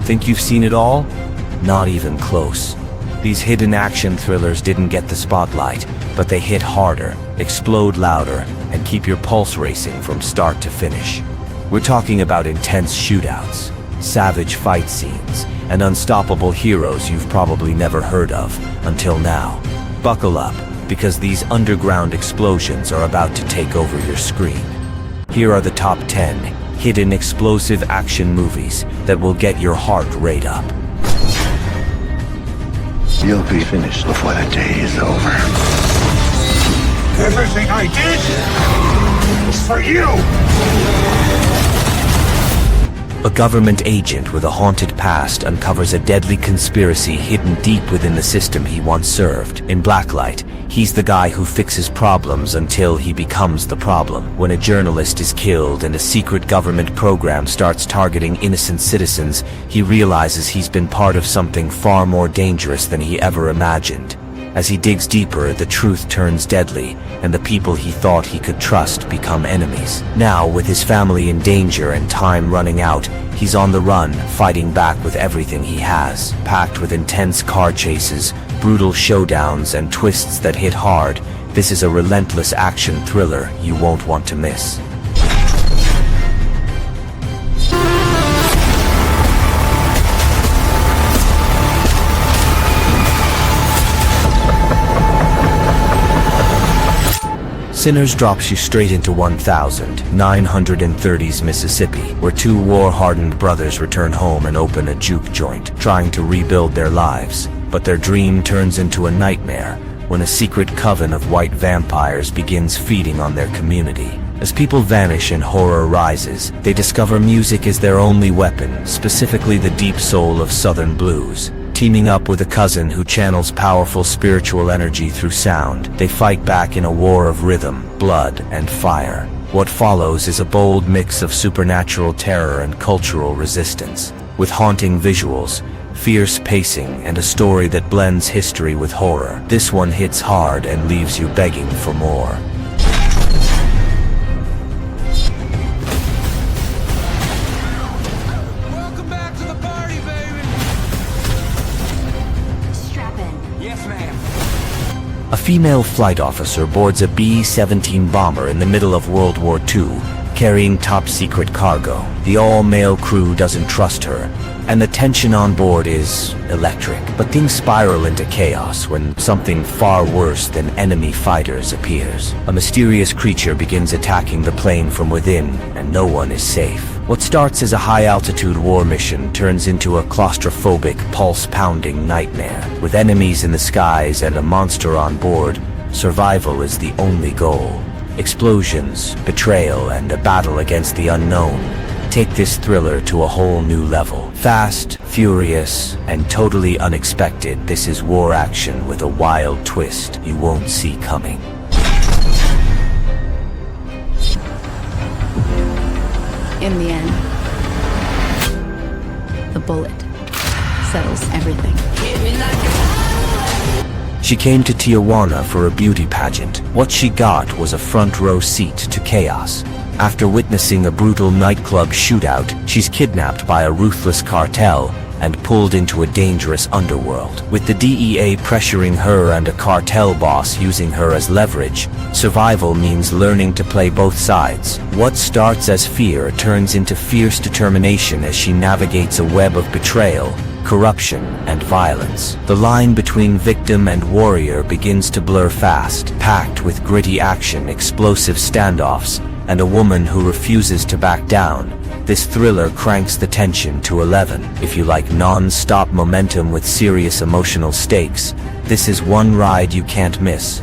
Think you've seen it all? Not even close. These hidden action thrillers didn't get the spotlight, but they hit harder, explode louder, and keep your pulse racing from start to finish. We're talking about intense shootouts, savage fight scenes, and unstoppable heroes you've probably never heard of until now. Buckle up, because these underground explosions are about to take over your screen. Here are the top 10 hidden explosive action movies that will get your heart rate up. You'll be finished before the day is over. Everything I did was for you! A government agent with a haunted past uncovers a deadly conspiracy hidden deep within the system he once served. In Blacklight, he's the guy who fixes problems until he becomes the problem. When a journalist is killed and a secret government program starts targeting innocent citizens, he realizes he's been part of something far more dangerous than he ever imagined. As he digs deeper, the truth turns deadly, and the people he thought he could trust become enemies. Now, with his family in danger and time running out, he's on the run, fighting back with everything he has. Packed with intense car chases, brutal showdowns, and twists that hit hard, this is a relentless action thriller you won't want to miss. Sinners drops you straight into 1930s Mississippi, where two war-hardened brothers return home and open a juke joint, trying to rebuild their lives. But their dream turns into a nightmare when a secret coven of white vampires begins feeding on their community. As people vanish and horror rises, they discover music is their only weapon, specifically the deep soul of Southern blues. Teaming up with a cousin who channels powerful spiritual energy through sound, they fight back in a war of rhythm, blood, and fire. What follows is a bold mix of supernatural terror and cultural resistance, with haunting visuals, fierce pacing, and a story that blends history with horror. This one hits hard and leaves you begging for more. A female flight officer boards a B-17 bomber in the middle of World War II, carrying top-secret cargo. The all-male crew doesn't trust her, and the tension on board is electric. But things spiral into chaos when something far worse than enemy fighters appears. A mysterious creature begins attacking the plane from within, and no one is safe. What starts as a high-altitude war mission turns into a claustrophobic, pulse-pounding nightmare. With enemies in the skies and a monster on board, survival is the only goal. Explosions, betrayal, and a battle against the unknown take this thriller to a whole new level. Fast, furious, and totally unexpected, this is war action with a wild twist you won't see coming. In the end, the bullet settles everything. She came to Tijuana for a beauty pageant. What she got was a front-row seat to chaos. After witnessing a brutal nightclub shootout, she's kidnapped by a ruthless cartel and pulled into a dangerous underworld. With the DEA pressuring her and a cartel boss using her as leverage, survival means learning to play both sides. What starts as fear turns into fierce determination as she navigates a web of betrayal, corruption, and violence. The line between victim and warrior begins to blur fast, packed with gritty action, explosive standoffs, and a woman who refuses to back down. This thriller cranks the tension to 11. If you like non-stop momentum with serious emotional stakes, this is one ride you can't miss.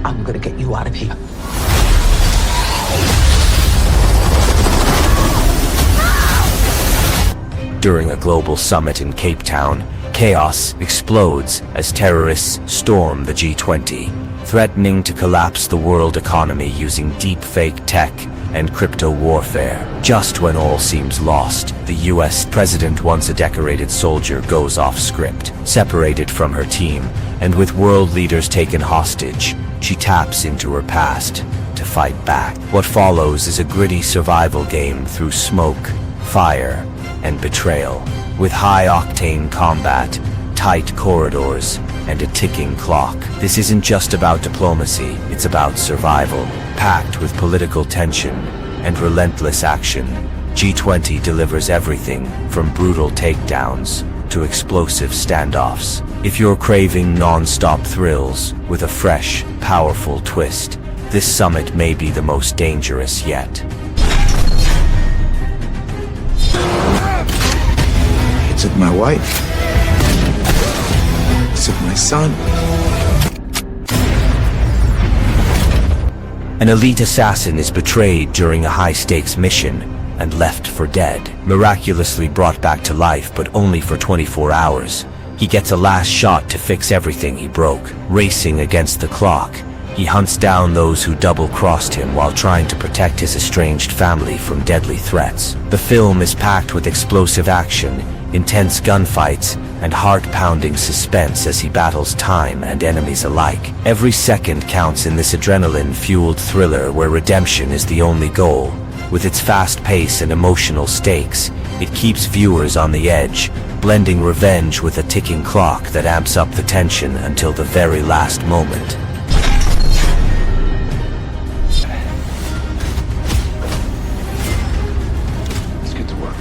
I'm gonna get you out of here. During a global summit in Cape Town, chaos explodes as terrorists storm the G20, threatening to collapse the world economy using deepfake tech and crypto warfare. Just when all seems lost, the US president, once a decorated soldier, goes off script. Separated from her team, and with world leaders taken hostage, she taps into her past to fight back. What follows is a gritty survival game through smoke, fire, and betrayal. With high-octane combat, tight corridors, and a ticking clock. This isn't just about diplomacy, it's about survival. Packed with political tension and relentless action, G20 delivers everything from brutal takedowns to explosive standoffs. If you're craving non-stop thrills with a fresh, powerful twist, this summit may be the most dangerous yet. It took my wife. It took my son. An elite assassin is betrayed during a high-stakes mission and left for dead. Miraculously brought back to life, but only for 24 hours. He gets a last shot to fix everything he broke. Racing against the clock, he hunts down those who double-crossed him while trying to protect his estranged family from deadly threats. The film is packed with explosive action, intense gunfights, and heart-pounding suspense as he battles time and enemies alike. Every second counts in this adrenaline-fueled thriller where redemption is the only goal. With its fast pace and emotional stakes, it keeps viewers on the edge, blending revenge with a ticking clock that amps up the tension until the very last moment. Let's get to work.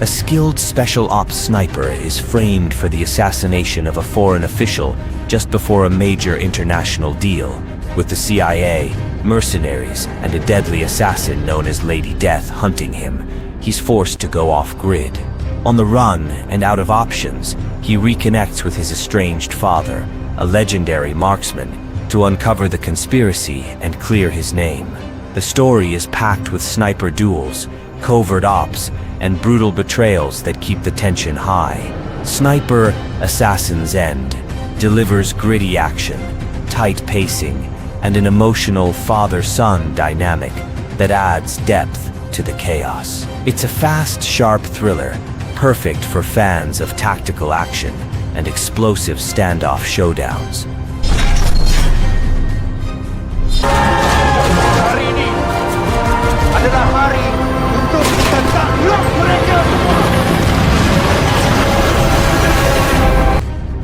A skilled special ops sniper is framed for the assassination of a foreign official just before a major international deal, with the CIA, mercenaries, and a deadly assassin known as Lady Death hunting him. He's forced to go off-grid. On the run and out of options, he reconnects with his estranged father, a legendary marksman, to uncover the conspiracy and clear his name. The story is packed with sniper duels, covert ops, and brutal betrayals that keep the tension high. Sniper Assassin's End delivers gritty action, tight pacing, and an emotional father-son dynamic that adds depth to the chaos. It's a fast, sharp thriller, perfect for fans of tactical action and explosive standoff showdowns. Hari ini adalah hari untuk tentang mereka.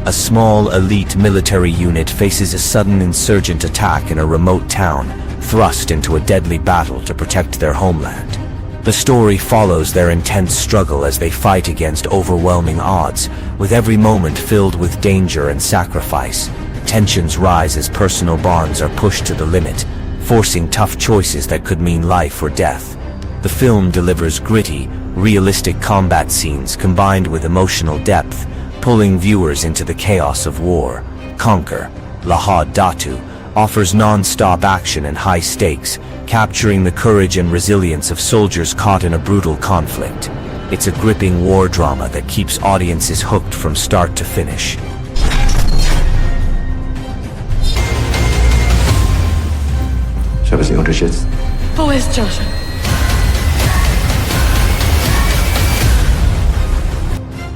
A small, elite military unit faces a sudden insurgent attack in a remote town, thrust into a deadly battle to protect their homeland. The story follows their intense struggle as they fight against overwhelming odds, with every moment filled with danger and sacrifice. Tensions rise as personal bonds are pushed to the limit, forcing tough choices that could mean life or death. The film delivers gritty, realistic combat scenes combined with emotional depth, pulling viewers into the chaos of war. Conquer, Lahad Datu, offers non-stop action and high stakes, capturing the courage and resilience of soldiers caught in a brutal conflict. It's a gripping war drama that keeps audiences hooked from start to finish. Ich habe Sie unterschätzt. Wo ist Joshua?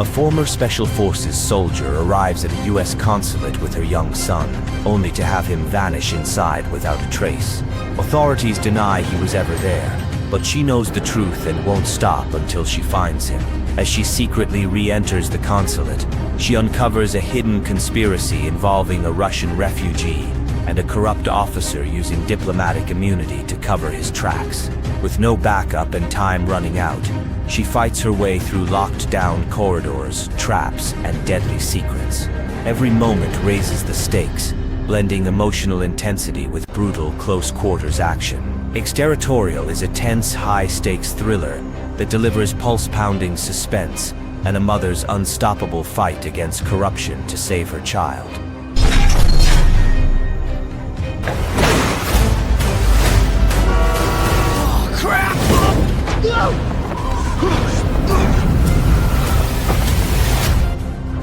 A former Special Forces soldier arrives at a U.S. consulate with her young son, only to have him vanish inside without a trace. Authorities deny he was ever there, but she knows the truth and won't stop until she finds him. As she secretly re-enters the consulate, she uncovers a hidden conspiracy involving a Russian refugee and a corrupt officer using diplomatic immunity to cover his tracks. With no backup and time running out, she fights her way through locked-down corridors, traps, and deadly secrets. Every moment raises the stakes, blending emotional intensity with brutal, close-quarters action. Exterritorial is a tense, high-stakes thriller that delivers pulse-pounding suspense and a mother's unstoppable fight against corruption to save her child.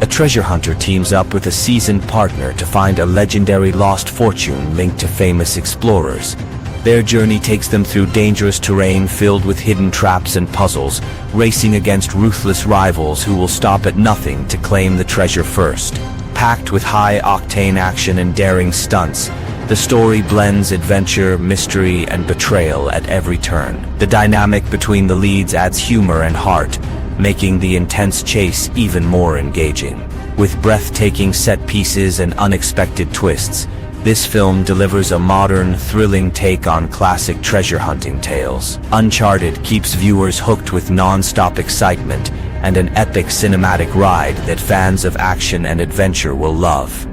A treasure hunter teams up with a seasoned partner to find a legendary lost fortune linked to famous explorers. Their journey takes them through dangerous terrain filled with hidden traps and puzzles, racing against ruthless rivals who will stop at nothing to claim the treasure first. Packed with high-octane action and daring stunts, the story blends adventure, mystery, and betrayal at every turn. The dynamic between the leads adds humor and heart, making the intense chase even more engaging. With breathtaking set pieces and unexpected twists, this film delivers a modern, thrilling take on classic treasure hunting tales. Uncharted keeps viewers hooked with non-stop excitement and an epic cinematic ride that fans of action and adventure will love.